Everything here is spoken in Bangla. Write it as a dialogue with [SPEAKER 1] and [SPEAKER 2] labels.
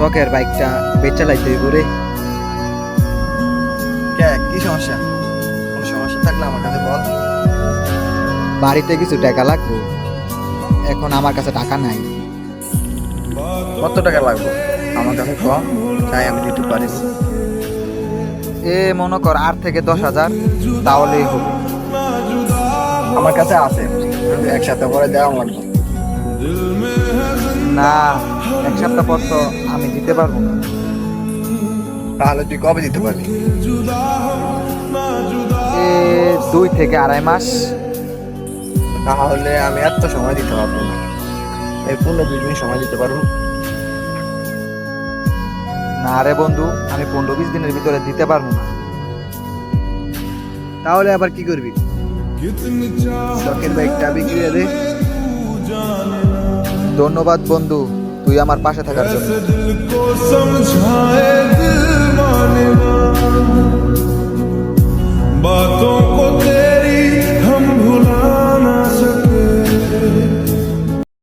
[SPEAKER 1] শখের বাইকটা বেচা লাইতে হইব রে।
[SPEAKER 2] কি সমস্যা? কোনো সমস্যা থাকলে আমার কাছে বল।
[SPEAKER 1] বাড়িতে কিছু টাকা লাগবে, এখন আমার কাছে টাকা নাই।
[SPEAKER 2] কত টাকা লাগবে আমার কাছে কম, তাই আমি দিতে পারি।
[SPEAKER 1] মনে কর 8 থেকে 10,000 তাহলেই হবে।
[SPEAKER 2] আমার কাছে আছে, কিন্তু এক সপ্তাহ পরে দেওয়া লাগবে।
[SPEAKER 1] না, এক সপ্তাহ পর তো আমি দিতে পারবো না।
[SPEAKER 2] তাহলে তুই কবে দিতে পারবি?
[SPEAKER 1] 2 থেকে 2.5 মাস।
[SPEAKER 2] তাহলে আমি এত সময় দিতে পারবো না, এই 15-20 দিন সময় দিতে পারবো।
[SPEAKER 1] না রে বন্ধু, আমি 15-20 দিনের ভিতরে দিতে পারবো না।
[SPEAKER 2] তাহলে আবার কি করবি? শখের বাইকটা বিক্রি করে দে।
[SPEAKER 1] ধন্যবাদ বন্ধু, তুই আমার পাশে থাকার জন্য।
[SPEAKER 3] दिल को समझाए दिल माने ना।